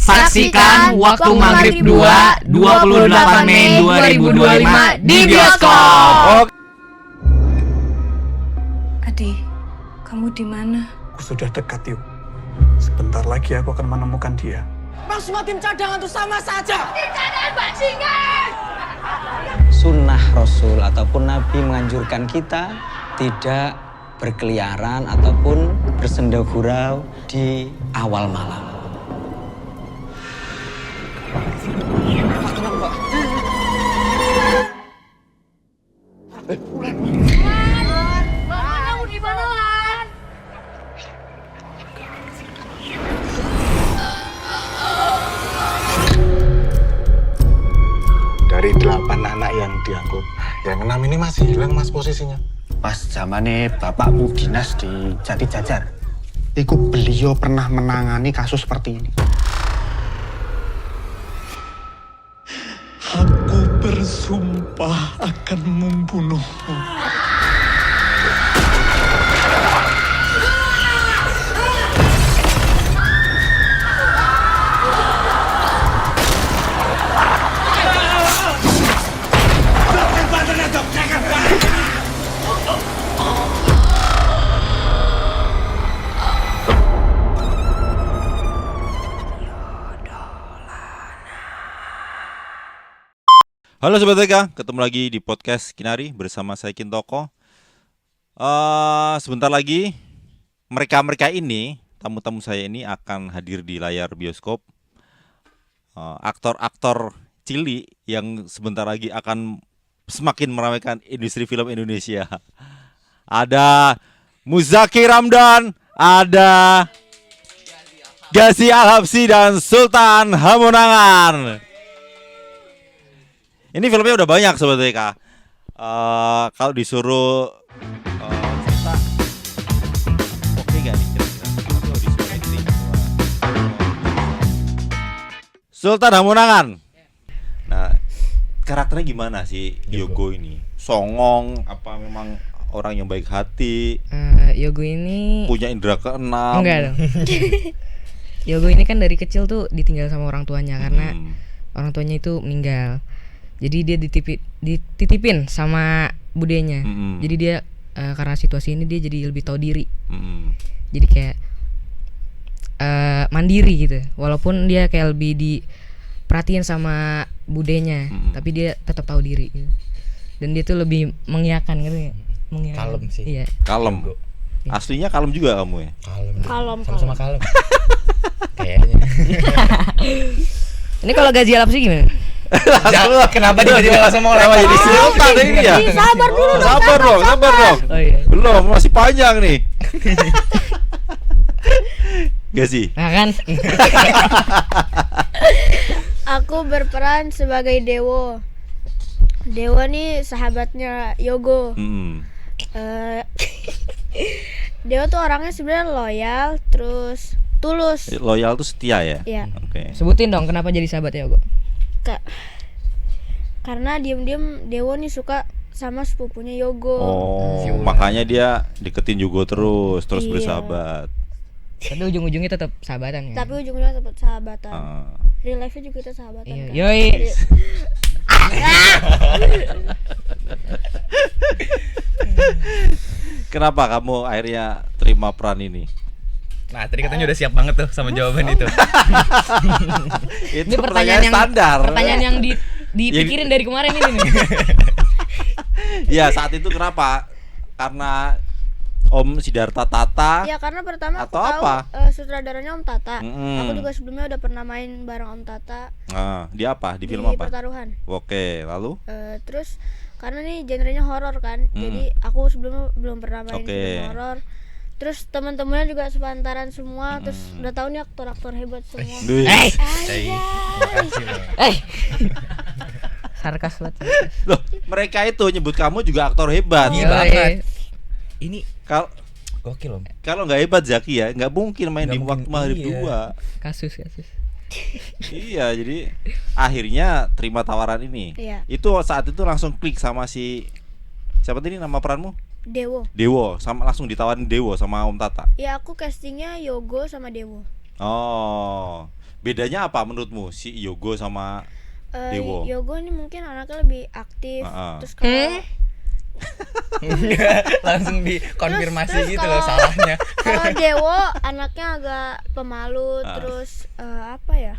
Saksikan Waktu Maghrib 2 28 Mei 2025 di bioskop. Adi, kamu di mana? Aku sudah dekat, yuk. Sebentar lagi aku akan menemukan dia. Bang, semua tim cadangan itu sama saja. Tim cadangan bajingan. Sunnah Rasul ataupun Nabi menganjurkan kita tidak berkeliaran ataupun bersenda gurau di awal malam. Kamu di mana, Lan? Dari 8 anak yang diangkut, yang 6 ini masih hilang mas posisinya. Pas zamane bapakmu dinas di Jati Jajar, iku beliau pernah menangani kasus seperti ini. Aku bersumpah akan membunuhmu. Halo Sobat TK, ketemu lagi di podcast Kinari bersama saya Kintoko. Sebentar lagi mereka ini, tamu-tamu saya ini akan hadir di layar bioskop. Aktor-aktor cilik yang sebentar lagi akan semakin meramaikan industri film Indonesia. Ada Muzaki Ramdan, ada Gazi Al-Habsyi dan Sultan Hamonangan. Ini filmnya udah banyak Sobat TK. Kalau disuruh cerita, oke gak nih kira-kira? Kalau disuruh acting, Sultan Hamonangan. Nah, karakternya gimana sih Yogo ini? Songong, apa memang orang yang baik hati? Yogo ini punya indera keenam? Enggak dong. Yogo ini kan dari kecil tuh ditinggal sama orang tuanya karena orang tuanya itu meninggal. Jadi dia dititipin sama budenya. Jadi dia karena situasi ini dia jadi lebih tahu diri. Jadi kayak mandiri gitu. Walaupun dia kayak lebih diperhatiin sama budenya, tapi dia tetap tahu diri gitu. Dan dia tuh lebih mengiyakan gitu ya. Kalem sih. Iya. Kalem. Aslinya kalem juga kamu ya? Kalem. Sama-sama kalem. Kayaknya. Ini kalau Gazi Al-Habsyi gimana? Kenapa dia langsung mau lewat jadi Sultan ini ya? Sabar dulu. Sabar dong. Oh iya. Belum, masih panjang nih. Gazi. Nah kan. Aku berperan sebagai Dewo. Dewo nih sahabatnya Yogo. Dewo tuh orangnya sebenarnya loyal, terus tulus. Loyal tuh setia ya? Iya. Oke. Sebutin dong kenapa jadi sahabat Yogo. Karena diam-diam Dewo nih suka sama sepupunya Yogo. Makanya dia deketin Yogo terus Iya. bersahabat. Tapi ujung-ujungnya tetap sahabatan ya. Tapi ujungnya tetap sahabatan. Real life-nya juga kita sahabatan. Iya. Kan? Yoi. Kenapa kamu akhirnya terima peran ini? Nah, tadi katanya udah siap banget tuh sama jawaban itu. Itu Ini pertanyaan yang standar. Pertanyaan yang dipikirin dari kemarin ini nih. Ya, saat itu kenapa? Karena Om Siddhartha Tata. Ya karena pertama atau aku tahu apa? Sutradaranya Om Tata. Aku juga sebelumnya udah pernah main bareng Om Tata. Di apa? Di film Di apa? Pertaruhan. Oke, lalu? Terus karena nih genrenya horor kan, jadi aku sebelumnya belum pernah main film horor. Terus teman-temannya juga sepantaran semua, terus udah tahu nih aktor-aktor hebat semua. Sarkas banget. Loh, mereka itu nyebut kamu juga aktor hebat. Iya banget. Ini gokil Om. Kalau nggak hebat Zaki ya, nggak mungkin main di Waktu Maghrib 2. Kasus. Iya, jadi akhirnya terima tawaran ini. Iya. Itu saat itu langsung klik sama si siapa tadi nama peranmu? Dewo, sama langsung ditawarin Dewo sama Om Tata. Ya aku castingnya Yogo sama Dewo. Oh, Bedanya apa menurutmu si Yogo sama Dewo? Yogo ini mungkin anaknya lebih aktif. Terus kalau langsung dikonfirmasi terus gitu loh salahnya. Kalau Dewo anaknya agak pemalu, terus apa ya?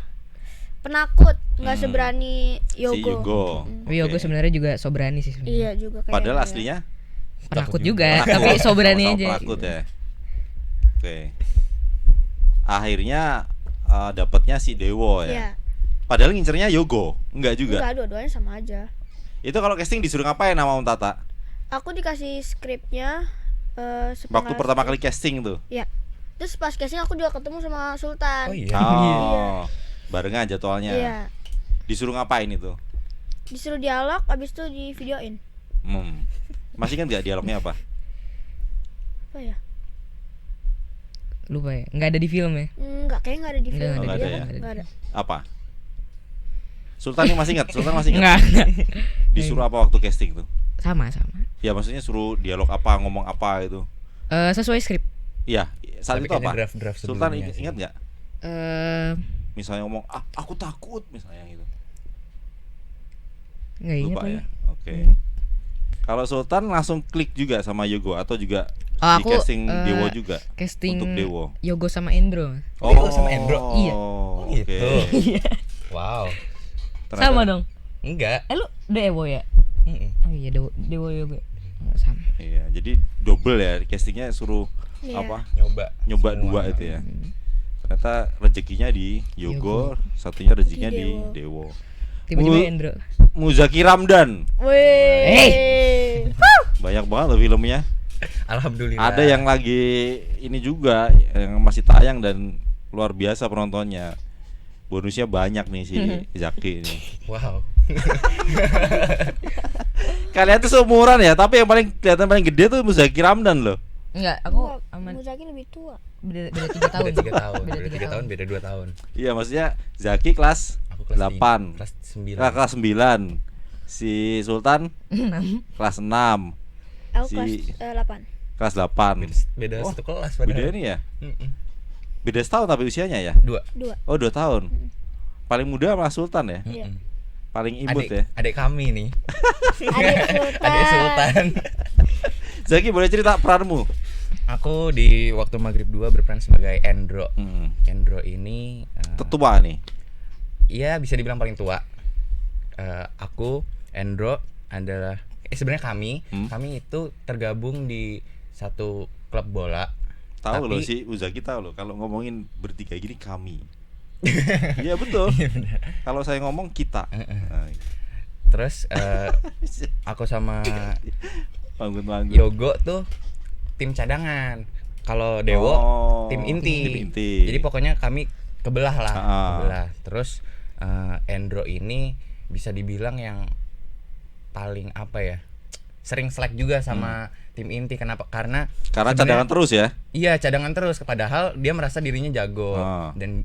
Penakut, nggak seberani Yogo. Si Yogo. Yogo sebenarnya juga so berani sih sebenarnya. Iya juga kayaknya. Padahal aslinya penakut juga, tapi so berani aja. Penakut ya. Oke. Akhirnya dapatnya si Dewo ya. Iya. Padahal ngincernya Yogo, enggak juga. Enggak, dua-duanya sama aja. Itu kalau casting disuruh ngapain sama Om Tata? Aku dikasih skripnya Waktu pertama kali casting tuh. Iya. Terus pas casting aku juga ketemu sama Sultan. Oh iya. Oh. Barengan jadwalnya. Iya. Disuruh ngapain itu? Disuruh dialog, abis itu di videoin. Masih kan nggak dialognya apa? Apa ya? Lupa ya, nggak ada di film ya? Enggak, kayaknya nggak ada di film. Nggak ada ya? Nggak ada. Apa? Sultan yang masih ingat? Sultan masih Nggak. ingat? Disuruh apa waktu casting tuh? Sama. Ya maksudnya suruh dialog apa, ngomong apa itu? Sesuai skrip. Iya, saat Tapi itu apa? kayaknya draft Sultan sebelumnya sih. ingat nggak? Misalnya ngomong, aku takut misalnya gitu. Nggak ingat Lupa lagi. ya? Oke. Kalau Sultan langsung klik juga sama Yogo atau juga Oh, di aku casting Dewo juga? Casting untuk Dewo. Yogo sama Endro. Dewo sama Endro? Iya. Oke. Gitu. Wow. Ternyata- Sama dong. Enggak. Lu Dewo ya? Oh iya, Dewo Yogo. Sama. Iya, jadi double ya castingnya suruh Iya. apa? Nyoba Nyoba semua. dua itu ya. Ternyata rezekinya di Yogo, satunya rezekinya Di di Dewo. Tiba-tiba Endro. Muzaki Ramdan. Wih. Banyak banget loh filmnya. Alhamdulillah. Ada yang lagi ini juga yang masih tayang dan luar biasa penontonnya. Bonusnya banyak nih si Zaki ini. Wow. Kalian tuh seumuran ya, tapi yang paling kelihatan paling gede tuh Muzaki Ramdan loh. Enggak, aku aman. Muzaki lebih tua. Beda 3 tahun. Beda 3 tahun. Beda Beda 3 tahun, beda 2 tahun. Iya, maksudnya Zaki kelas Aku kelas 8. Kelas 9. Kelas 9. Si Sultan kelas 6. Aku Si- kelas 8. Kelas 8. Beda Oh, satu kelas padahal. Beda ini ya? Beda setahun tapi usianya ya? 2. Oh 2 tahun. Paling muda malah Sultan ya? Iya. Paling imut ya? Adik kami nih. Adik Sultan. Adik Sultan. Zaki boleh cerita peranmu? Aku di waktu Maghrib 2 berperan sebagai Endro. Endro ini Tetua nih. Iya, bisa dibilang paling tua. Aku Endro adalah sebenarnya kami itu tergabung di satu klub bola. Tahu Tapi- loh si Uzaki tahu loh kalau ngomongin bertiga gini kami. Iya betul. Kalau saya ngomong kita. Nah, Terus aku sama Manggut-manggut. Yogo tuh tim cadangan. Kalau Dewo Oh, tim inti. tim inti. Jadi pokoknya kami kebelah lah, Ah. kebelah. Terus Endro ini bisa dibilang yang paling apa ya? Sering slack juga sama tim inti. Kenapa? Karena sebenarnya- cadangan terus ya. Iya, cadangan terus. Padahal dia merasa dirinya jago. Ah. Dan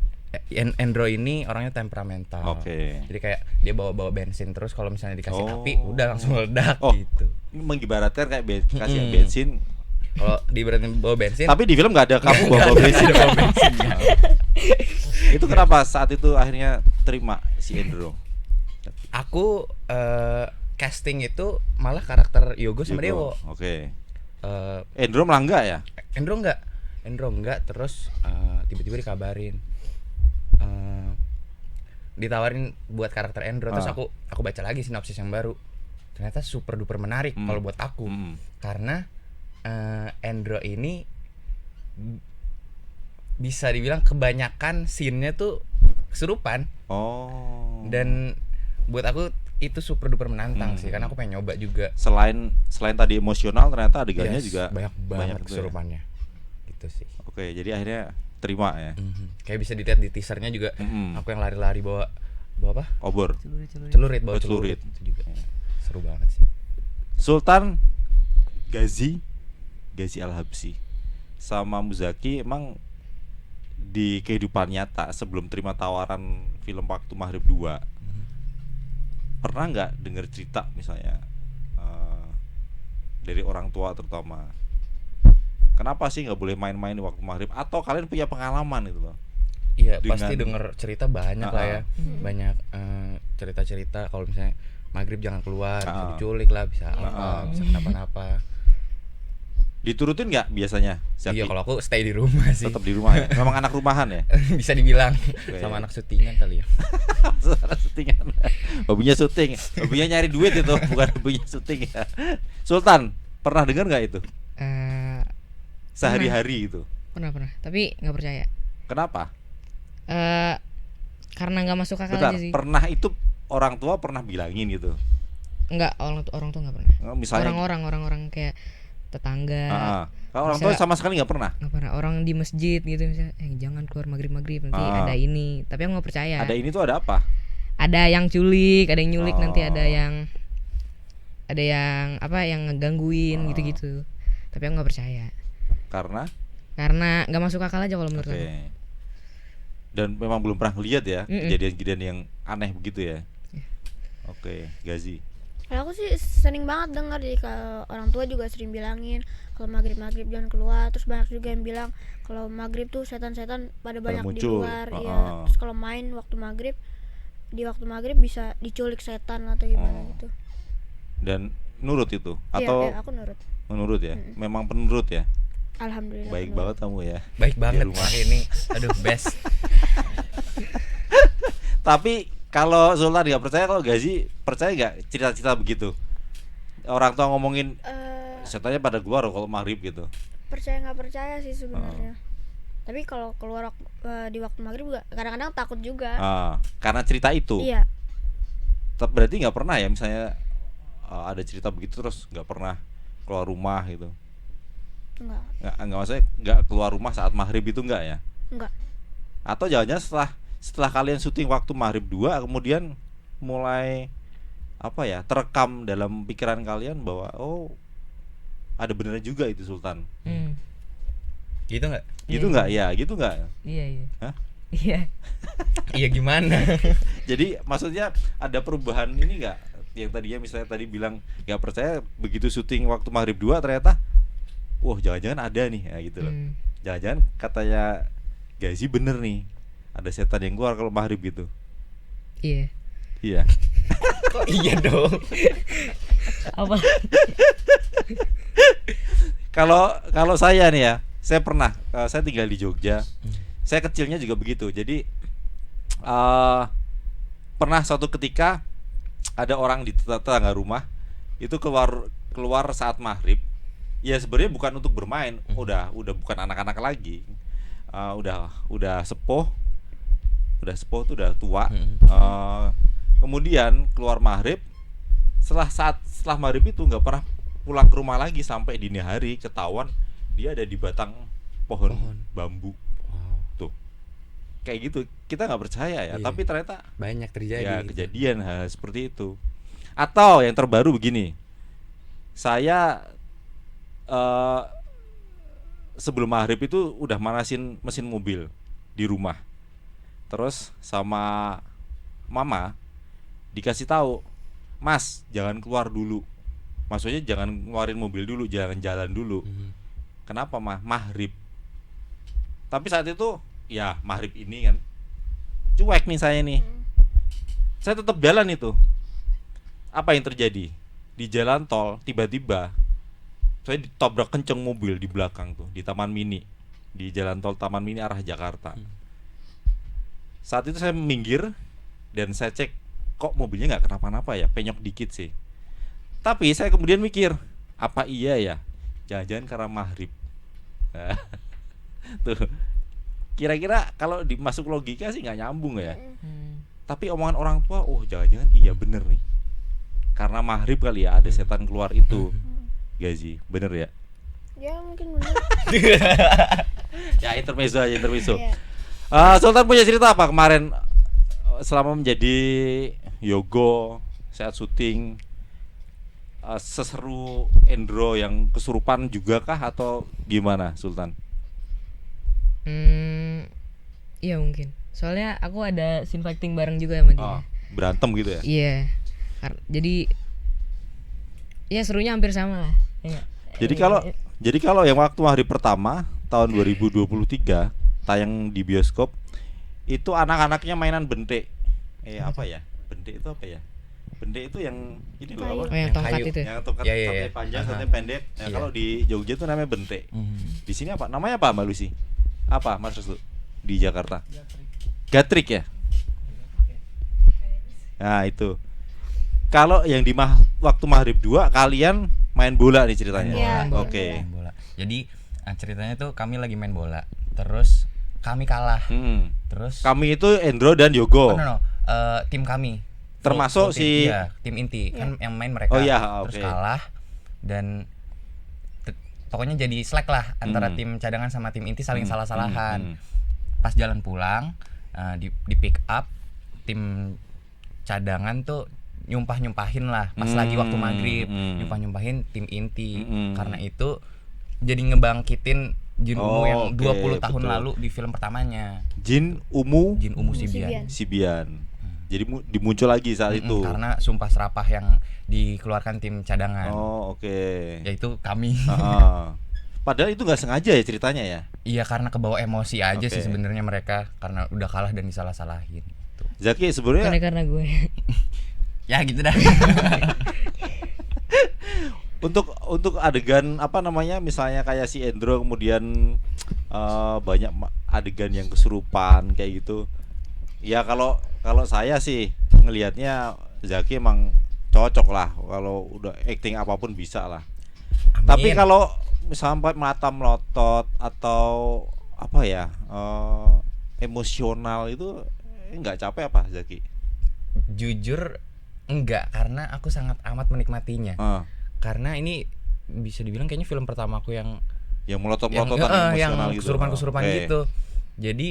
Endro ini orangnya temperamental. Oke. Jadi kayak dia bawa bensin terus, kalau misalnya dikasih Oh. api udah langsung meledak Oh. gitu. Ini mengibaratkan kayak kasih Mm-mm. bensin. Kalau diberatin bawa bensin, Tapi di film nggak ada kamu bawa Nggak ada, bensin. ada bawa bensin. Itu kenapa saat itu akhirnya terima si Endro? aku casting itu malah karakter Yogo sama Dewo. Oke. Eh, Endro malah enggak ya? Endro enggak. Terus tiba-tiba dikabarin, ditawarin buat karakter Endro. Terus aku baca lagi sinopsis yang baru. Ternyata super duper menarik kalau buat aku. Karena Endro ini bisa dibilang kebanyakan scene-nya tuh kesurupan. Oh. Dan buat aku itu super duper menantang sih, karena aku pengen nyoba juga. Selain tadi emosional, ternyata adegannya Yes, juga banyak banget tuh ya. kesurupannya. Gitu sih. Oke, jadi akhirnya terima ya. Kayak bisa dilihat di teasernya juga. Aku yang lari-lari bawa apa? Obor. Celurit, bawa Oh, celurit. celurit. Itu juga. Seru banget sih. Sultan Gazi Al-Habsyi sama Muzaki emang di kehidupan nyata sebelum terima tawaran film Waktu Maghrib 2 pernah nggak dengar cerita misalnya dari orang tua terutama kenapa sih nggak boleh main-main di waktu maghrib, atau kalian punya pengalaman itu loh Iya, dengan- pasti denger cerita banyak lah ya. Banyak cerita-cerita kalau misalnya maghrib jangan keluar, bisa diculik lah, bisa apa, bisa kenapa-napa. Diturutin nggak biasanya? Zaki? Iya, kalau aku stay di rumah sih. Tetap di rumah ya. Memang anak rumahan ya. Bisa dibilang Oke. sama anak syutingan kali ya. Saudara syutingan. Hobinya syuting, hobinya nyari duit itu, bukan hobinya syuting ya. Sultan, pernah dengar nggak itu? Sehari-hari itu. Pernah. Tapi nggak percaya. Kenapa? Karena nggak masuk akal Bentar, aja sih. pernah itu orang tua pernah bilangin gitu. Nggak, orang tua nggak pernah. Misalnya Orang-orang kayak tetangga. kalau orang tua sama sekali nggak pernah. Nggak pernah. Orang di masjid gitu misalnya, jangan keluar maghrib nanti ada ini. Tapi aku nggak percaya. Ada ini tuh ada apa? Ada yang culik, ada yang nyulik, nanti ada yang apa yang ngegangguin gitu-gitu. Tapi aku nggak percaya. Karena nggak masuk akal aja kalau menurut aku. Dan memang belum pernah ngeliat ya kejadian-kejadian yang aneh begitu ya. Oke, Gazi. Kalau aku sih sering banget dengar jadi kalau orang tua juga sering bilangin kalau maghrib jangan keluar. Terus banyak juga yang bilang kalau maghrib tuh setan-setan pada banyak di muncul. luar. Iya. Terus kalau main di waktu maghrib bisa diculik setan atau gimana gitu. Dan nurut itu atau Iya, aku nurut. menurut ya? Memang penurut ya. Alhamdulillah. Baik penurut. banget kamu ya. Baik banget rumah. ini. Aduh, best. Tapi kalau Sultan nggak percaya, kalau Gazi percaya nggak cerita-cerita begitu? Orang tua ngomongin setannya pada keluar kalau maghrib gitu. Percaya nggak percaya sih sebenarnya. Tapi kalau keluar di waktu maghrib juga kadang-kadang takut juga. Karena cerita itu. Iya. Berarti nggak pernah ya misalnya ada cerita begitu terus nggak pernah keluar rumah gitu. Nggak maksudnya nggak keluar rumah saat maghrib itu nggak ya? Enggak. Atau jangan-jangan setelah kalian syuting waktu maghrib 2 kemudian mulai terekam dalam pikiran kalian bahwa ada benernya juga itu Sultan. Gitu nggak? Gitu nggak? Ya gitu nggak? Iya. Hah? Iya. Iya gimana? Jadi maksudnya ada perubahan ini nggak? Yang tadinya misalnya tadi bilang nggak percaya, begitu syuting waktu maghrib 2 ternyata jangan-jangan ada nih ya gitu loh. Jangan-jangan katanya Gazi bener nih, ada setan yang keluar kalau maghrib gitu. Iya. Kok iya dong? Apa? Kalau saya nih ya, saya pernah saya tinggal di Jogja. Saya kecilnya juga begitu. Jadi pernah suatu ketika ada orang di tetangga rumah itu keluar saat maghrib. Ya sebenarnya bukan untuk bermain, udah bukan anak-anak lagi. Udah sepuh tuh udah tua. Kemudian keluar maghrib, setelah maghrib itu nggak pernah pulang ke rumah lagi sampai dini hari, ketahuan dia ada di batang pohon bambu. Tuh kayak gitu, kita nggak percaya ya. Iya. Tapi ternyata Banyak terjadi. ya gitu. kejadian hal seperti itu. Atau yang terbaru begini, saya sebelum maghrib itu udah manasin mesin mobil di rumah. Terus sama mama dikasih tahu, Mas jangan keluar dulu. Maksudnya jangan ngeluarin mobil dulu, jangan jalan dulu. Kenapa maghrib? Tapi saat itu ya maghrib ini kan cuek nih saya nih. Saya tetap jalan itu. Apa yang terjadi? Di jalan tol tiba-tiba saya ditabrak kenceng mobil di belakang tuh, di Taman Mini, di jalan tol Taman Mini arah Jakarta. Saat itu saya minggir dan saya cek, kok mobilnya nggak kenapa-napa ya, penyok dikit sih. Tapi saya kemudian mikir, apa iya ya, jangan-jangan karena maghrib. Tuh, kira-kira kalau dimasuk logika sih nggak nyambung ya. Tapi omongan orang tua, jangan-jangan iya bener nih, karena maghrib kali ya ada setan keluar itu. Gazi, bener ya? Ya mungkin bener. Ya intermezzo aja, intermezzo. Iya. Sultan punya cerita apa kemarin selama menjadi Yogo saat syuting? Seseru Endro yang kesurupan juga kah atau gimana Sultan? Iya mungkin. Soalnya aku ada scene fighting bareng juga sama dia. Berantem gitu ya? Iya. Jadi ya serunya hampir sama lah. Ya. Jadi kalau yang waktu hari pertama tahun 2023 tayang di bioskop itu anak-anaknya mainan bentik. Apa ya? Bentik itu apa ya? Bentik itu yang ini loh apa? Oh, yang tongkat kayu. itu. Yang tongkat Iya, iya, satunya iya. panjang, Aha. satunya pendek. Nah, Iya. kalau di Jogja itu namanya bentik. Di sini apa? Namanya apa Mbak Lucy? Apa Mas Restu? Di Jakarta? Gatrik ya? Nah, itu. Kalau yang di waktu maghrib 2 kalian main bola nih ceritanya. Iya, Oke. Main bola. Jadi ceritanya tuh kami lagi main bola, terus kami kalah. Terus Kami itu Endro dan Yogo. oh, no, tim kami. Termasuk Full tim. si- Iya, tim inti kan yang main mereka. Oh, iya, Terus oke. kalah dan pokoknya jadi slack lah antara Hmm. tim cadangan sama tim inti saling salah-salahan. Hmm. Pas jalan pulang di pick up tim cadangan tuh nyumpahin lah pas lagi waktu maghrib, nyumpahin tim inti. Karena itu jadi ngebangkitin Jin Ungu yang 20 tahun betul. lalu di film pertamanya. Jin Ungu Sibian. Sibian. Jadi dimuncul lagi saat itu. Karena sumpah serapah yang dikeluarkan tim cadangan. Oh, oke. Yaitu kami. Padahal itu nggak sengaja ya ceritanya ya. Iya, karena kebawa emosi aja Oke. sih sebenarnya mereka karena udah kalah dan disalah-salahin. Gitu. Zaki sebenarnya Karena gue. Ya gitu dah. untuk adegan apa namanya misalnya kayak si Endro kemudian banyak adegan yang kesurupan kayak gitu. Ya kalau saya sih ngelihatnya Zaki emang cocok lah kalau udah acting apapun bisa lah. Amin. Tapi kalau sampai mata melotot atau apa ya emosional itu nggak capek apa Zaki? Jujur enggak, karena aku sangat amat menikmatinya. Karena ini bisa dibilang kayaknya film pertama aku yang melotot-melototan yang emosional gitu. kesurupan-kesurupan Oke. gitu. Jadi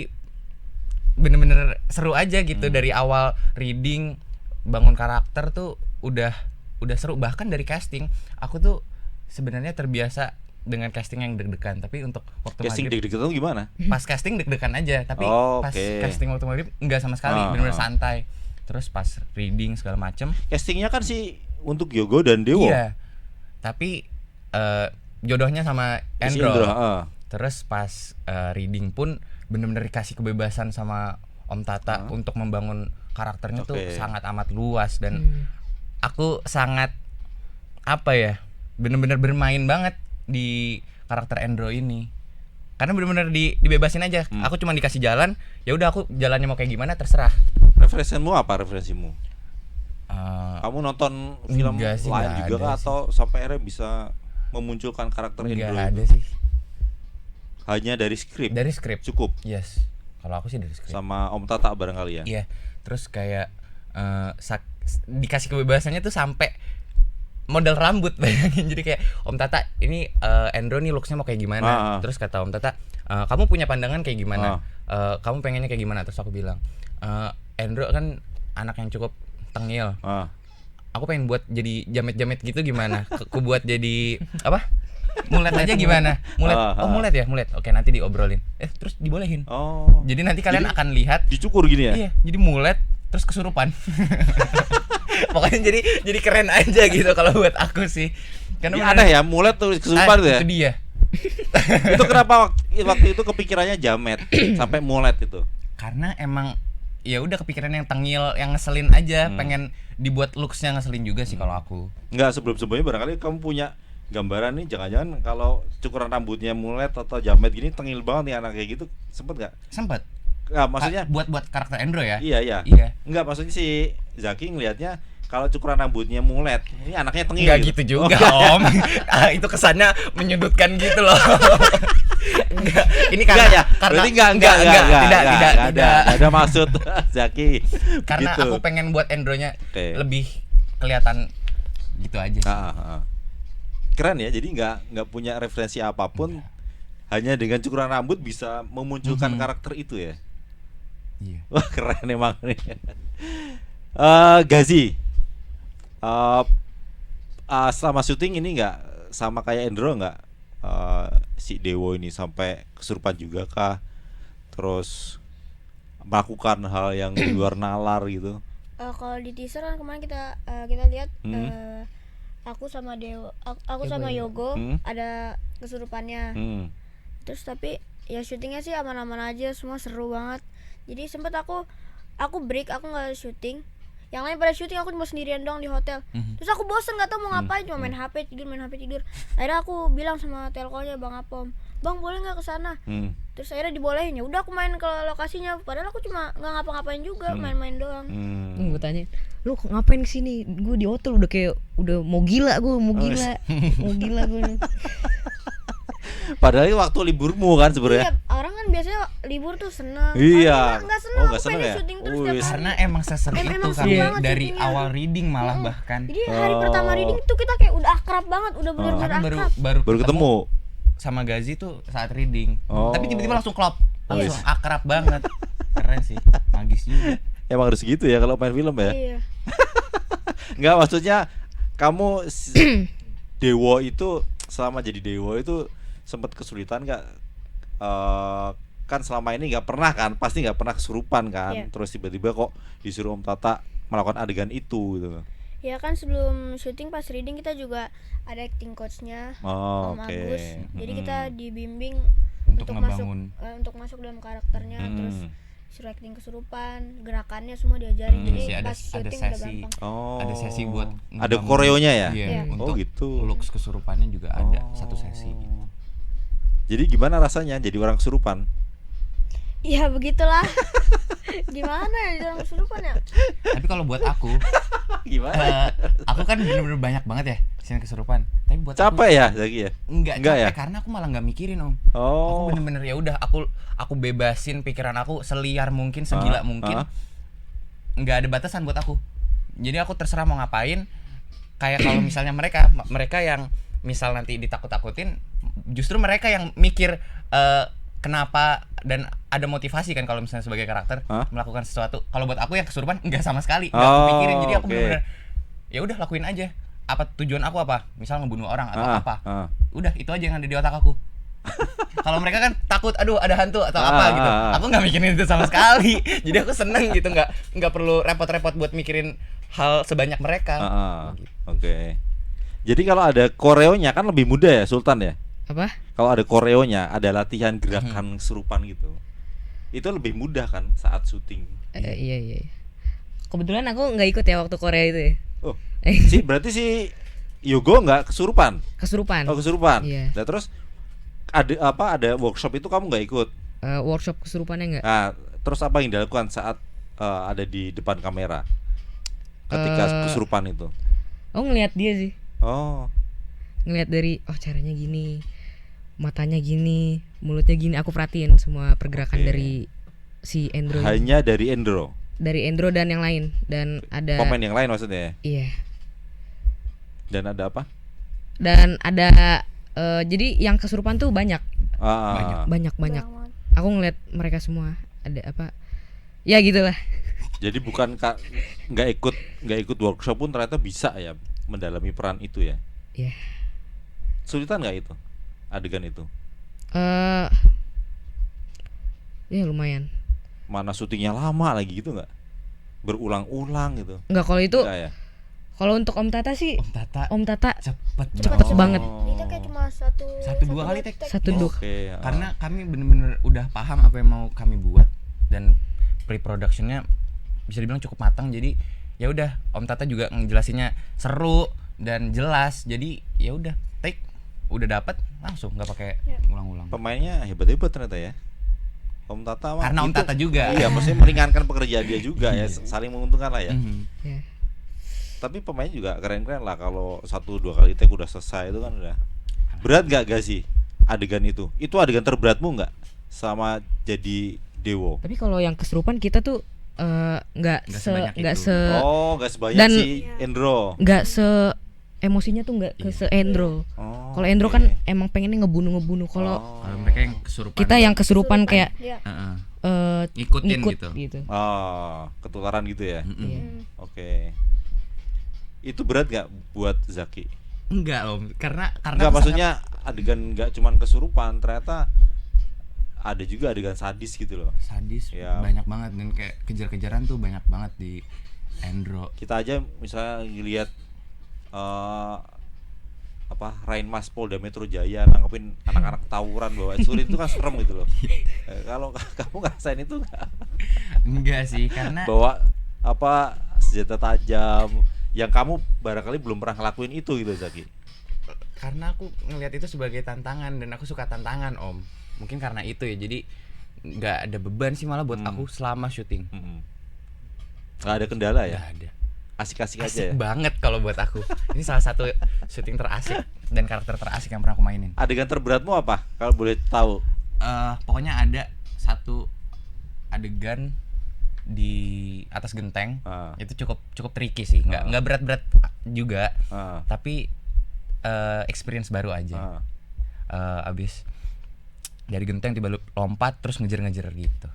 bener-bener seru aja gitu dari awal reading bangun karakter tuh udah seru. Bahkan dari casting aku tuh sebenarnya terbiasa dengan casting yang deg-degan, tapi untuk waktu Casting maghrib deg-degan tuh gimana? pas casting deg-degan aja, tapi pas Oke. casting waktu maghrib enggak sama sekali, bener-bener santai. Terus pas reading segala macem Castingnya kan sih untuk Yogo dan Dewo. iya, tapi jodohnya sama Si Endro. Endro, Terus pas reading pun bener-bener dikasih kebebasan sama Om Tata untuk membangun karakternya tuh Oke. sangat amat luas dan aku sangat apa ya, bener-bener bermain banget di karakter Endro ini. Karena bener-bener dibebasin aja. Aku cuma dikasih jalan, ya udah aku jalannya mau kayak gimana terserah. Referensimu apa referensimu? Kamu nonton film enggak sih, lain enggak juga ada kah sih. atau sampai akhirnya bisa memunculkan karakter Enggak Endro? ada sih. Hanya dari skrip. Dari skrip. Cukup. Yes. Kalau aku sih dari skrip. Sama Om Tata barangkali ya. Iya. Terus kayak dikasih kebebasannya tuh sampai model rambut bayangin. Jadi kayak Om Tata ini Endro nih looksnya mau kayak gimana. Terus kata Om Tata, kamu punya pandangan kayak gimana? Kamu pengennya kayak gimana? Terus aku bilang, Endro kan anak yang cukup tengil. Aku pengen buat jadi jamet-jamet gitu gimana? Aku buat jadi apa? Mulet aja gimana? Mulet. Oh, mulet ya, mulet. Oke, nanti diobrolin. Terus dibolehin. Jadi nanti kalian akan lihat dicukur gini ya? Iya, jadi mulet terus kesurupan. Pokoknya jadi keren aja gitu kalau buat aku sih. Karena aneh ya, mulet tuh kesurupan tuh ya. Itu dia. Itu kenapa waktu itu kepikirannya jamet sampai mulet itu? Karena emang ya udah kepikiran yang tengil, yang ngeselin aja, pengen dibuat looksnya ngeselin juga sih kalau aku. Enggak, sebelum-sebelumnya barangkali kamu punya gambaran nih, jangan-jangan kalau cukuran rambutnya mulet atau jamet gini tengil banget nih anak kayak gitu, sempet nggak? Sempet. Nggak, maksudnya buat karakter Endro ya? Iya. Enggak, maksudnya si Zaki ngelihatnya kalau cukuran rambutnya mulet, ini anaknya tengil. Enggak gitu juga, Om. Itu kesannya menyudutkan gitu loh. Enggak. Ini karena ya? Berarti enggak, tidak ada maksud Zaki. Karena gitu. aku pengen buat Endronya lebih kelihatan gitu aja sih. Keren ya, jadi nggak punya referensi apapun, hanya dengan cukuran rambut bisa memunculkan karakter itu ya. Iya. Wah, keren emang nih. Gazi, selama syuting ini nggak sama kayak Endro nggak, si Dewo ini sampai kesurupan juga kah? Terus melakukan hal yang di luar nalar gitu? Kalau di teaser kan kemarin kita lihat aku sama Dewo, aku sama Yogo ada kesurupannya. Terus tapi ya syutingnya sih aman-aman aja, semua seru banget. Jadi sempet aku break, aku nggak syuting. Yang lain pada syuting, aku cuma sendirian doang di hotel. Terus aku bosen, nggak tahu mau ngapain, cuma main HP tidur. Akhirnya aku bilang sama telkonya Bang Apom, Bang boleh nggak kesana? Terus akhirnya dibolehin. Ya udah aku main ke lokasinya, padahal aku cuma nggak ngapa-ngapain juga, main-main doang. Gue tanya, lu ngapain kesini? Gue di hotel udah mau gila gue. Padahal waktu liburmu kan sebenarnya. Iya, orang kan biasanya libur tuh seneng. Iya. Nggak seneng. Nggak aku seneng pengen ya? syuting terus tiap hari. Karena emang seseru itu Emang kan seru banget dari syutingnya. awal reading malah bahkan. Jadi hari pertama reading tuh kita kayak udah akrab banget, udah bener-bener Karena akrab. baru ketemu sama Gazi tuh saat reading. Oh. Tapi tiba-tiba langsung klop. Langsung akrab banget. Keren sih, magis juga. Emang harus gitu ya kalau main film ya. Iya. Enggak, maksudnya kamu Dewo itu selama jadi Dewo itu sempat kesulitan nggak? Kan selama ini nggak pernah kan, pasti nggak pernah kesurupan kan. Yeah. Terus tiba-tiba kok disuruh Om Tata melakukan adegan itu gitu. Ya kan sebelum syuting pas reading kita juga ada acting coachnya Om Agus. Jadi kita dibimbing untuk masuk dalam karakternya, terus suruh acting kesurupan, gerakannya semua diajarin. Jadi ada pas syuting sesi. udah gampang. Ada sesi buat ada koreonya ya? Iya, Oh gitu. Looks kesurupannya juga ada satu sesi. Jadi gimana rasanya jadi orang kesurupan? Ya begitulah. Gimana ya orang kesurupan ya? Tapi kalau buat aku Gimana? aku kan bener-bener banyak banget ya scene kesurupan. Tapi buat Capek aku, ya Zaki ya? Enggak capek ya? karena aku malah nggak mikirin Om. Oh. Aku bener-bener ya udah aku bebasin pikiran aku seliar mungkin, segila mungkin. Nggak ada batasan buat aku. Jadi aku terserah mau ngapain. Kayak kalau misalnya mereka yang misal nanti ditakut-takutin, justru mereka yang mikir kenapa dan ada motivasi kan kalau misalnya sebagai karakter melakukan sesuatu. Kalau buat aku yang kesurupan enggak sama sekali, enggak aku pikirin. Jadi aku benar-benar ya udah lakuin aja. Apa tujuan aku apa? Misal ngebunuh orang atau apa. Udah itu aja yang ada di otak aku. Kalau mereka kan takut, aduh ada hantu atau apa gitu. Aku nggak mikirin itu sama sekali. Jadi aku seneng gitu, nggak perlu repot-repot buat mikirin hal sebanyak mereka. Gitu. Oke. Jadi kalau ada koreonya kan lebih mudah ya Sultan ya? Apa? Kalau ada koreonya, ada latihan gerakan kesurupan gitu. Itu lebih mudah kan saat syuting. Iya. Kebetulan aku nggak ikut ya waktu Korea itu ya. Oh. Berarti si Yogo nggak kesurupan? Kesurupan. Oh, kesurupan. Iya. Nah, terus ada workshop itu kamu nggak ikut? Workshop kesurupannya nggak? Nah, terus apa yang dilakukan saat ada di depan kamera ketika kesurupan itu? Oh, ngelihat dia sih. Oh. Ngelihat dari caranya gini, matanya gini, mulutnya gini. Aku perhatiin semua pergerakan dari si Endro. Hanya dari Endro. Dari Endro dan yang lain, dan ada pemain yang lain maksudnya. Iya. Dan ada apa? Dan ada jadi yang kesurupan tuh banyak. Banyak. Aku ngeliat mereka semua. Ada apa? Ya gitulah. Jadi bukan nggak ikut workshop pun ternyata bisa ya mendalami peran itu ya. Iya. Sulitan nggak itu adegan itu? Ya lumayan. Mana syutingnya lama lagi gitu nggak? Berulang-ulang gitu? Nggak, kalau itu. Nggak ya? Kalau untuk Om Tata sih, Om Tata cepet banget. Kita kayak cuma satu dua kali take. Satu dua. Karena kami bener-bener udah paham apa yang mau kami buat dan pre-productionnya bisa dibilang cukup matang. Jadi ya udah Om Tata juga ngejelasinnya seru dan jelas. Jadi ya udah take udah dapat langsung, nggak pakai ulang-ulang. Pemainnya hebat-hebat ternyata ya. Om Tata karena Om Tata juga. Iya, maksudnya meringankan pekerjaan dia juga ya, saling menguntungkan lah ya. Yeah. Tapi pemainnya juga keren-keren lah, kalau 1-2 kali take udah selesai itu kan udah. Berat nggak sih adegan itu? Itu adegan terberatmu nggak sama jadi Dewo? Tapi kalau yang kesurupan kita tuh nggak sebanyak dan si Endro. Nggak emosinya tuh nggak ke se Endro. Kalau Endro kan emang pengennya ngebunuh. Kalau mereka yang kesurupan, kita yang kesurupan kayak ikutin gitu. Ketularan gitu ya. Oke. Itu berat nggak buat Zaki? Enggak Om, karena nggak, maksudnya adegan nggak cuman kesurupan, ternyata ada juga adegan sadis gitu loh. Sadis ya. Banyak banget, dan kayak kejar-kejaran tuh banyak banget di Endro. Kita aja misalnya ngelihat Rainmas Polda Metro Jaya nangkepin anak-anak tawuran bawa celurit itu kan serem gitu loh. Kalau kamu ngerasain itu nggak? Enggak sih, karena bawa senjata tajam yang kamu barangkali belum pernah ngelakuin itu gitu Zaki. Karena aku ngelihat itu sebagai tantangan dan aku suka tantangan Om. Mungkin karena itu ya, jadi nggak ada beban sih malah buat aku selama syuting. Nggak ada kendala ya? Nggak ada. Asik-asik aja Asik ya? banget kalau buat aku. Ini salah satu syuting terasik dan karakter terasik yang pernah aku mainin. Adegan terberatmu apa? Kalau boleh tahu. Pokoknya ada satu adegan di atas genteng. Itu cukup tricky sih. Nggak berat-berat juga. Tapi experience baru aja. Abis dari genteng tiba lompat terus ngejar-ngejar gitu.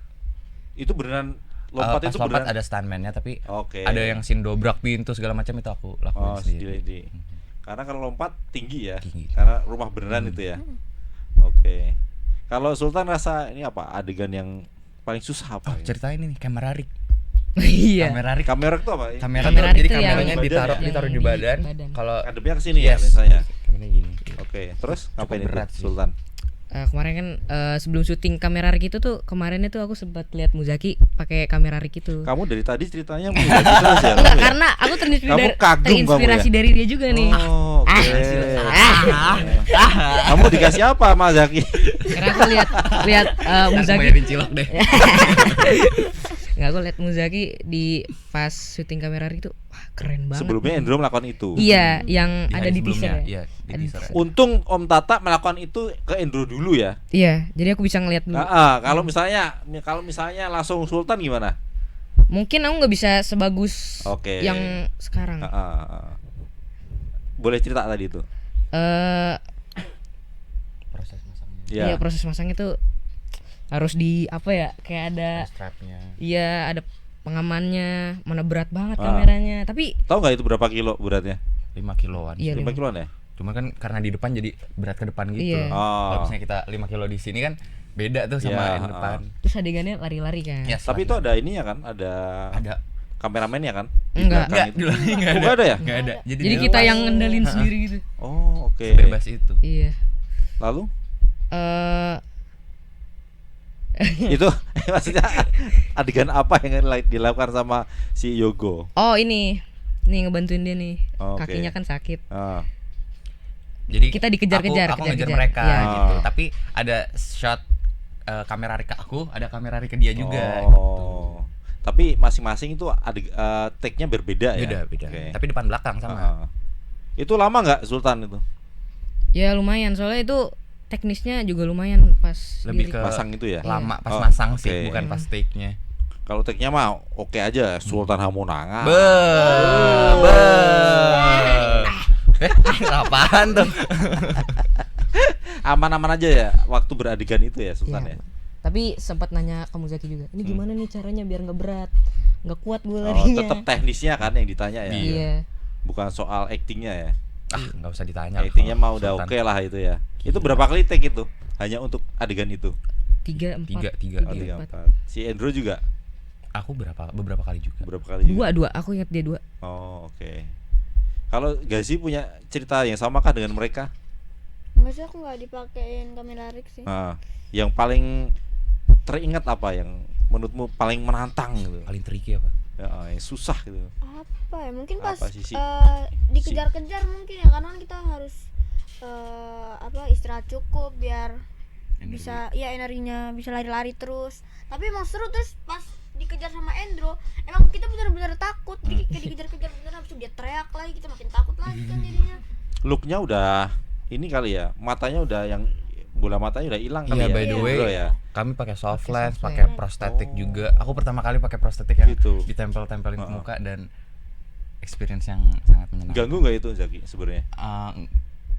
Itu beneran lompat? Itu lompat beneran ada stuntman-nya, tapi Oke. ada yang scene dobrak pintu segala macam itu aku lakuin sendiri. Karena kalau lompat tinggi ya. Tinggi. Karena rumah beneran itu ya. Oke. Kalau Sultan rasa ini apa adegan yang paling susah apa? Ceritain ini kamera rig. Iya. Kamera rig. Kamera itu apa? Kamera rig jadi tuh yang kameranya ditaruh di badan. Kalau ngadepnya ke sini ya misalnya. Kameranya gini. Oke, terus ngapain itu berat sih. Sultan? Kemarin kan sebelum syuting kamera rig itu tuh kemarin itu aku sempat lihat Muzaki pakai kamera rig itu. Kamu dari tadi ceritanya Muzaki terus ya? Enggak, karena aku terinspirasi dari dia juga nih. Oh, oke. Kamu dikasih apa Mas Zaki? Karena aku lihat Muzaki. Bayarin cilok deh. Nggak, aku lihat Muzaki di pas syuting kamera rig itu, wah keren banget. Sebelumnya Endro melakukan itu. Iya, yang Di ada hari di teaser sebelumnya, ya. iya, di teaser. Untung Om Tata melakukan itu ke Endro dulu ya. Iya, jadi aku bisa ngeliat dulu. Kalau misalnya langsung Sultan gimana? Mungkin aku nggak bisa sebagus Oke. yang sekarang. Boleh cerita tadi itu? Proses masangnya. Iya, proses masang itu harus di apa ya, kayak ada Strapnya. iya, ada pengamannya, mana berat banget kameranya. Tapi tahu nggak itu berapa kilo beratnya? 5 kiloan. Iya, 5 kiloan ya? Cuma kan karena di depan jadi berat ke depan gitu. Iya. Kalau misalnya kita 5 kilo di sini kan beda tuh sama yang depan. terus adegannya lari-lari kan. Ya, Tapi itu ada ini ya kan? Ada kameramennya kan? Di Enggak. belakang itu. Enggak Oh, nggak ada ya? Enggak ada. Jadi kita yang ngendalin sendiri gitu. Oh, oke. Bebas itu. Iya. Lalu Eh itu maksudnya adegan apa yang dilakukan sama si Yogo? Oh, ini ngebantuin dia nih. Oke. Kakinya kan sakit. Jadi Kita dikejar-kejar, aku ngejar kejar-kejar. mereka Iya. gitu. Tapi ada shot kamera rig ke aku, ada kamera rig ke dia juga. Oh. Tapi masing-masing itu ada take-nya berbeda ya? Beda. Oke. Tapi depan belakang sama. Itu lama nggak Sultan itu? Ya lumayan, soalnya itu teknisnya juga lumayan pas Lebih diri. ke Pasang itu ya? lama pas Oh, masang oke. sih, bukan pas take-nya. Kalau take-nya mah oke aja, Sultan Hamonangan. Apaan tuh? Aman-aman aja ya waktu beradegan itu ya Sultan Iya. ya. Tapi sempat nanya ke Muzaki juga, ini gimana nih caranya biar nggak berat, nggak kuat gue Oh, larinya. tetap teknisnya kan yang ditanya ya. Iya. Bukan soal actingnya ya. Nggak usah ditanya. Actingnya kalau mah udah Sultan. oke lah itu ya. Itu berapa kali take itu? Hanya untuk adegan itu. 3, 4. Tiga. Oh, 3, 4. Si Andrew juga Aku beberapa kali juga. berapa kali juga? Dua, aku ingat dia 2. Oh, oke. Kalau Gazi punya cerita yang sama kah dengan mereka? Enggak sih, aku nggak dipakein kamera rig sih. Yang paling teringat apa yang menurutmu paling menantang gitu? Paling tricky apa? Ya, yang susah gitu. Apa ya, mungkin pas Apa sih, Si? dikejar-kejar mungkin ya, karena kan kita harus istirahat cukup biar bisa ya energinya bisa lari-lari terus. Tapi emang seru, terus pas dikejar sama Endro emang kita benar-benar takut, kayak dikejar-kejar beneran, habis itu dia teriak lagi, kita makin takut lagi kan jadinya. Looknya udah ini kali ya, matanya udah yang bola matanya udah hilang kali Iya, ya. by the way, Endro ya. kami pakai soft lens, soft pakai lens. prostetik juga. Aku pertama kali pakai prostetik yang Gitu. ditempel-tempelin ke muka dan experience yang sangat menyenangkan. Ganggu nggak itu Zaki sebenarnya?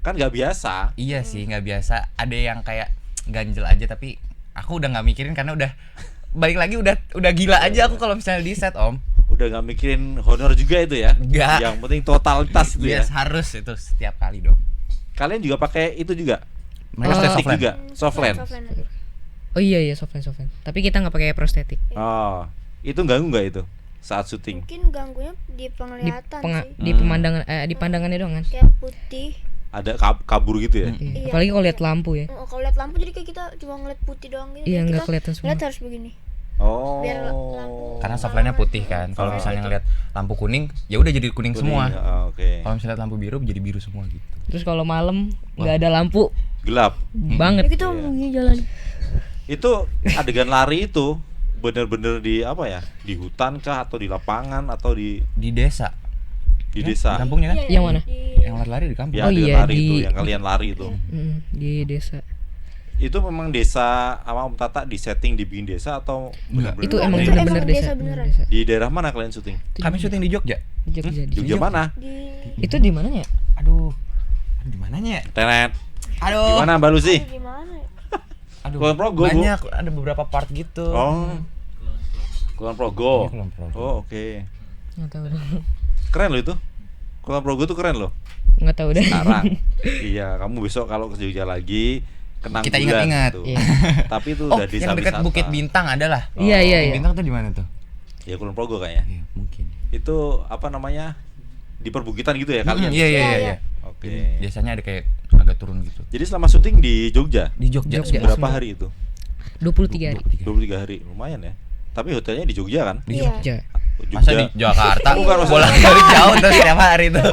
Kan nggak biasa. Iya sih, nggak biasa. Ada yang kayak ganjel aja, tapi aku udah nggak mikirin karena udah balik lagi udah gila aja aku kalau misalnya di set Om. Udah nggak mikirin honor juga itu ya? Nggak. Yang penting totalitas itu ya. Yes, harus itu setiap kali dong. Kalian juga pakai itu juga? Mereka Prostetik soft lens. juga? Soft lens? Oh iya, soft lens. Tapi kita nggak pakai prostetik. Oh, itu ganggu nggak itu saat syuting? Mungkin ganggunya di penglihatan sih. Di pemandangan di pandangannya doang kan. Kayak putih ada kabur gitu ya. Iya. Apalagi kalau lihat lampu ya. Kalau lihat lampu jadi kayak kita cuma ngeliat putih doang gitu. Iya, nggak kita kelihatan semua. lihat harus begini. Oh. Biar lampu. Karena softline-nya putih kan. Kalau misalnya ngeliat lampu kuning, ya udah jadi kuning semua. Oke. Kalau misalnya lampu biru jadi biru semua gitu. Terus kalau malam nggak ada lampu, Gelap. banget. Ya kita begini jalan. Itu adegan lari itu bener-bener di apa ya? Di hutan kah atau di lapangan atau di desa? Di desa. Di kampungnya kan? Yang mana? Yang lari-lari di kampung. Ya, adegan lari itu yang kalian lari itu. Di desa. Itu memang desa sama Om Tata di setting dibikin desa atau bener-bener Itu emang Itu bener-bener emang desa. desa beneran. Desa. di daerah mana kalian syuting? Kami syuting di Jogja. Di Jogja. Di Jogja mana? Itu di mananya? Aduh. Di mananya ya? Tenet. Aduh. Gimana Mbak Lucy? Gimana? Aduh. Kulon Progo, Bu. Banyak, ada beberapa part gitu. Oh. Kulon Progo. Iya, Kulon Progo. Oh, oke. Nggak tahu. Keren loh itu. Kulon Progo tuh keren loh. Nggak tahu deh. Sekarang. Iya, kamu besok kalau ke Jogja lagi kenang Kita bulan ingat-ingat. tuh. Iya. Tapi itu Oh, udah desa yang dekat wisata. Bukit Bintang adalah. Iya, iya, Bukit iya. Bintang tuh di mana tuh? Ya Kulon Progo kayaknya. Iya, mungkin. Itu apa namanya? Di perbukitan gitu ya kalian? Iya, iya, iya. Oke. Biasanya ada kayak agak turun gitu. Jadi selama syuting di Jogja Di Jogja. berapa hari itu? 23 hari. 23 hari. Lumayan ya. Tapi hotelnya di Jogja kan? Di Iya. Jogja. Jogja. Masa di Jakarta? Bukan, maksudnya- bolak-balik jauh tuh setiap hari tuh.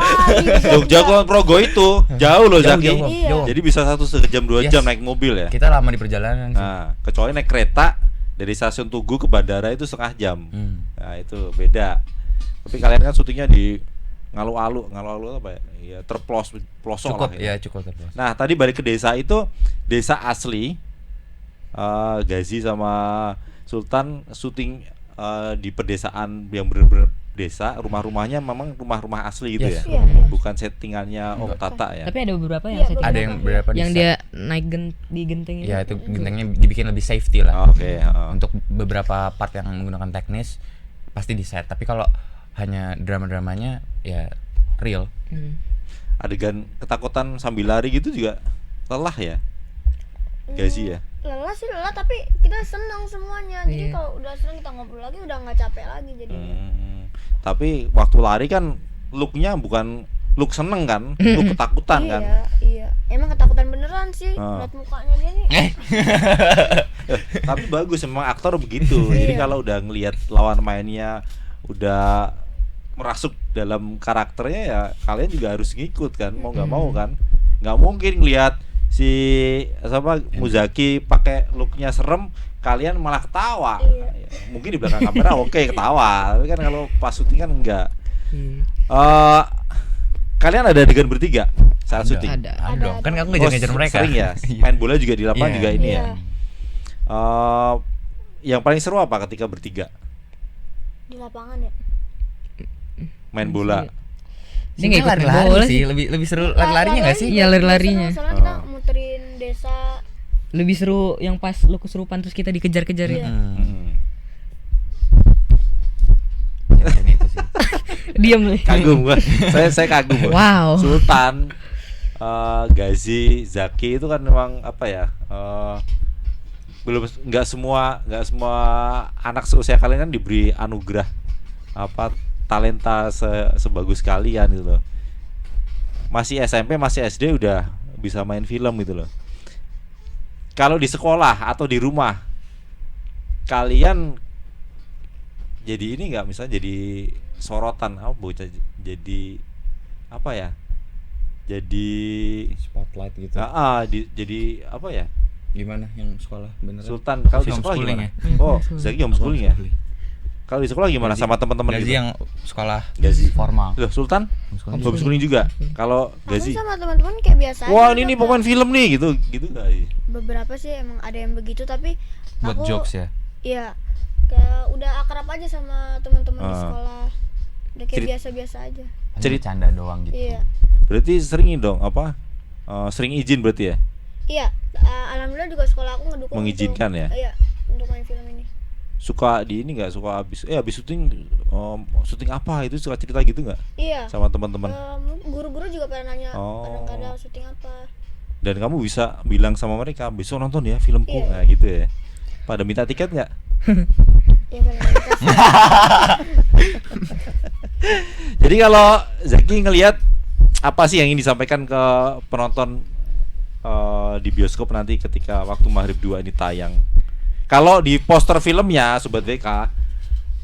Jogja Kulon Progo itu jauh loh Zaki. Jauh, Iya. jauh. Jadi bisa 1 jam 2 Yes. jam naik mobil ya. Kita lama di perjalanan sih. Nah, kecuali naik kereta dari stasiun Tugu ke bandara itu setengah jam. Nah, itu beda. Tapi kalian kan syutingnya di ngalu-alu apa ya? Ya pelosok Cukup lah ya. ya, cukup terus. Nah, tadi balik ke desa itu desa asli. Gazi sama Sultan syuting di pedesaan yang benar-benar desa, rumah-rumahnya memang rumah-rumah asli gitu Yes. ya. Iya. Bukan settingannya Om Tata ya. Tapi ada beberapa Iya, yang setting. Ada yang berapa yang di dia set. naik di genteng Ya itu gentengnya dibikin lebih safety lah. Oke, heeh. Untuk beberapa part yang menggunakan teknis pasti di set. Tapi kalau hanya drama-dramanya ya real. Adegan ketakutan sambil lari gitu juga lelah ya. Gazi ya. Lelah sih lelah, tapi kita senang semuanya. Jadi Iya. kalau udah senang kita ngobrol lagi udah nggak capek lagi jadinya. Tapi waktu lari kan looknya bukan look seneng kan, look ketakutan kan. Iya. Emang ketakutan beneran sih. Ah. Lihat mukanya dia nih. Tapi bagus memang aktor begitu. Jadi Iya. kalau udah ngelihat lawan mainnya udah merasuk dalam karakternya ya kalian juga harus ngikut kan, mau nggak mau kan. Nggak mungkin ngelihat si Muzaki pakai looknya serem kalian malah ketawa. Iya. Ya, mungkin di belakang kamera oke ketawa, tapi kan kalau pas syuting kan enggak. Kalian ada adegan bertiga saat syuting? Ada. Ada. Kan aku ngejar-ngejar mereka. Sering ya. Main bola juga di lapangan Iya. juga ini ya. Iya. Yang paling seru apa ketika bertiga Di lapangan ya. main bola? Dia nggak ikut main lari-lari bola sih, lebih seru lari-larinya nggak sih? Iya, lari-larinya. Soalnya kita muterin desa. Lebih seru yang pas lu kesurupan terus kita dikejar-kejar ya. Yang itu sih. Diam lu. Kagum gua. saya kagum gua. Wow. Sultan, Gazi, Zaki itu kan memang apa ya? Belum nggak semua anak seusia kalian kan diberi anugerah apa talenta sebagus kalian gitu loh. Masih SMP, masih SD udah bisa main film gitu loh. Kalau di sekolah atau di rumah kalian jadi ini nggak, misalnya jadi sorotan, bocah jadi apa ya? Jadi Spotlight gitu. jadi apa ya? Gimana yang sekolah beneran? Sultan kalau di sekolah Homeschooling gimana? ya? Oh, Zaki homeschooling ya? Kalau di sekolah gimana sama teman-teman Gazi gitu? yang sekolah Gazi formal. Loh, Sultan homeschooling juga. Kalau Aku Gazi, sama teman-teman kayak biasa wah aja, ini Kak. pemain film nih gitu nggak sih? Beberapa sih emang ada yang begitu, tapi Buat aku jokes ya. Iya. Kayak udah akrab aja sama teman-teman di Ah. sekolah. Udah kayak Cerit- biasa-biasa aja. Cerit- Canda doang gitu. Iya. Berarti sering ini dong apa? Sering izin berarti ya? Iya, alhamdulillah juga sekolah aku ngedukung Mengizinkan untuk, ya? Iya, untuk main film ini. Suka di ini nggak? Suka habis syuting syuting apa itu, suka cerita gitu nggak Iya. sama teman-teman? Guru-guru juga pada nanya Oh. kadang-kadang syuting apa. Dan kamu bisa bilang sama mereka besok nonton ya filmku, Iya. nah gitu ya. Pada minta tiket nggak? Ya kadang-kadang. Jadi kalau Zaki ngelihat apa sih yang ingin disampaikan ke penonton di bioskop nanti ketika Waktu Maghrib 2 ini tayang? Kalau di poster filmnya Sobat WK,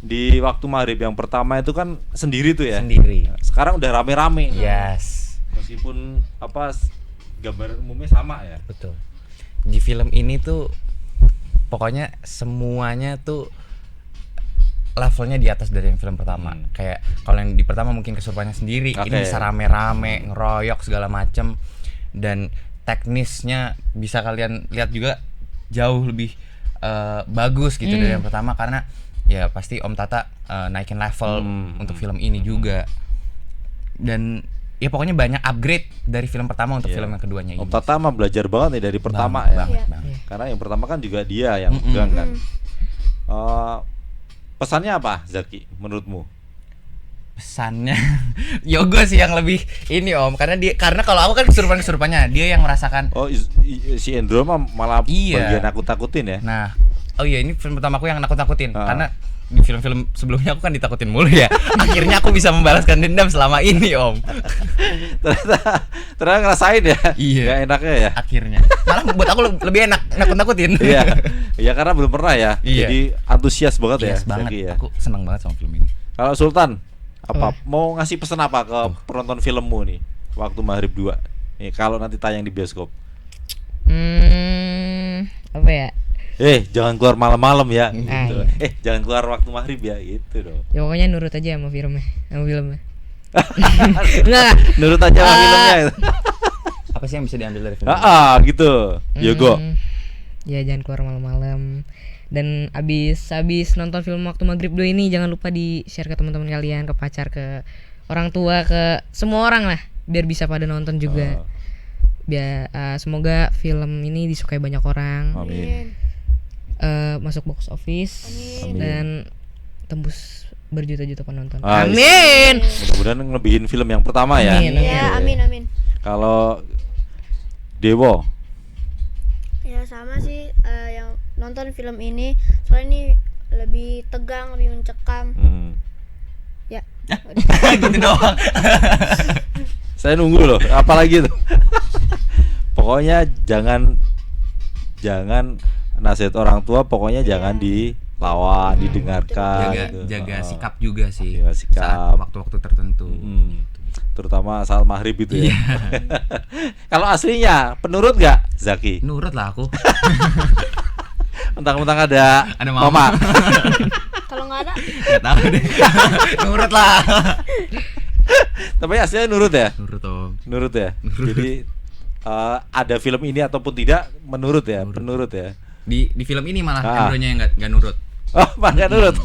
di Waktu Maghrib yang pertama itu kan sendiri tuh ya. Sendiri. Sekarang udah rame-rame. Yes. Meskipun gambar umumnya sama ya. Betul. Di film ini tuh pokoknya semuanya tuh levelnya di atas dari yang film pertama. Kayak kalau yang di pertama mungkin kesurupannya sendiri, ini bisa rame-rame, ngeroyok segala macem, dan teknisnya bisa kalian lihat juga jauh lebih bagus gitu dari yang pertama, karena ya pasti Om Tata naikin level untuk film ini juga. Dan ya pokoknya banyak upgrade dari film pertama untuk film yang keduanya ini. Om Tata mah belajar banget nih dari pertama banget. Karena yang pertama kan juga dia yang pegang kan. Pesannya apa, Zaki, menurutmu? Pesannya Yogo sih yang lebih ini Om, karena kalau aku kan kesurupannya dia yang merasakan. Oh, si Endro mah malah bagian nakut-takutin ya. Nah, ini film pertama aku yang nakut-nakutin karena di film-film sebelumnya aku kan ditakutin mulu ya. Akhirnya aku bisa membalaskan dendam selama ini Om. ternyata ngerasain ya. Iya. Gak enaknya ya. Akhirnya. Malah buat aku lebih enak nakut-nakutin. Iya. Iya karena belum pernah ya. Iya. Jadi antusias banget ya. Banget. Ya. Aku senang banget sama film ini. Kalau Sultan, mau ngasih pesan apa ke penonton filmmu nih Waktu Maghrib 2? Nih kalau nanti tayang di bioskop. Apa ya? Jangan keluar malam-malam ya gitu. Iya. Jangan keluar waktu maghrib ya gitu dong. Ya pokoknya nurut aja sama filmnya. Enggak. Nurut aja sama filmnya. Apa sih yang bisa diambil dari film? Gitu. Yogo. Ya jangan keluar malam-malam. Dan abis nonton film Waktu Maghrib 2 ini jangan lupa di-share ke teman-teman kalian, ke pacar, ke orang tua, ke semua orang lah, biar bisa pada nonton juga. Biar semoga film ini disukai banyak orang. Amin. Masuk box office. Amin. Dan tembus berjuta-juta penonton. Amin. Mudah-mudahan ngelebihin film yang pertama ya. Amin. Kalau Dewo? Ya sama sih, yang nonton film ini soalnya ini lebih tegang, lebih mencekam. Ya. Gitu doang. Saya nunggu loh, apalagi tuh. Pokoknya jangan nasihat orang tua, pokoknya jangan dilawan, didengarkan. Jaga sikap juga sih. Jaga sikap. Saat waktu-waktu tertentu. Terutama saat maghrib itu ya. Kalau aslinya penurut gak, Zaki? Nurut lah aku. Mentang-mentang ada mama. Kalau nggak ada? Nggak tahu deh. Nurut lah. Tapi aslinya nurut ya? Nurut ya. Jadi ada film ini ataupun tidak menurut ya, penurut ya. Di film ini malah Endronya yang nggak nurut. Oh, malah nggak nurut.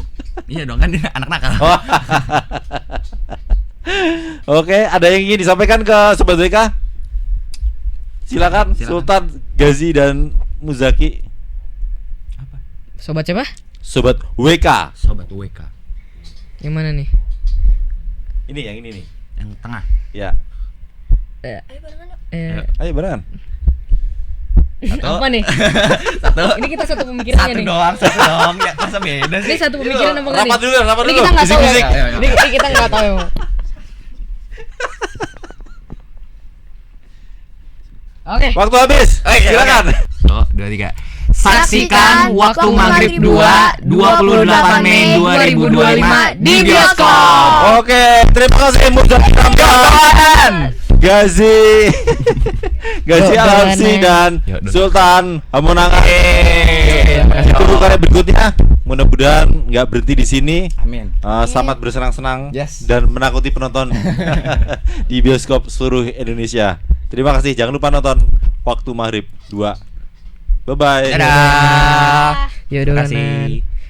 Iya dong, kan dia anak nakal. Oke, ada yang ingin disampaikan ke Sobat WK? Silakan. Sultan, Gazi dan Muzaki. Apa? Sobat siapa? Sobat WK. Sobat WK. Yang mana nih? Yang ini nih. Yang tengah. Ya. Ayo barengan. Apa nih? Satu. Ini kita satu pemikirannya nih. Satu doang. Ya, masa beda sih? Ini satu pemikiran apa enggak nih? Rapat dulu. Ini kita enggak tahu. Ini kita enggak tahu. Oke. Waktu habis. Silakan. 2, 3. Saksikan Waktu Maghrib 2 28 Mei 2025 di bioskop. Oke, terima kasih Muzaki Ramdan, Gazi Alamsi dan Sultan Hamonangan. Tunggu karya berikutnya. Mudah-mudahan nggak berhenti di sini. Amin. Selamat bersenang-senang dan menakuti penonton di bioskop seluruh Indonesia. Terima kasih. Jangan lupa nonton Waktu Maghrib 2. Bye-bye. Dadah. Yaudah. Terima kasih.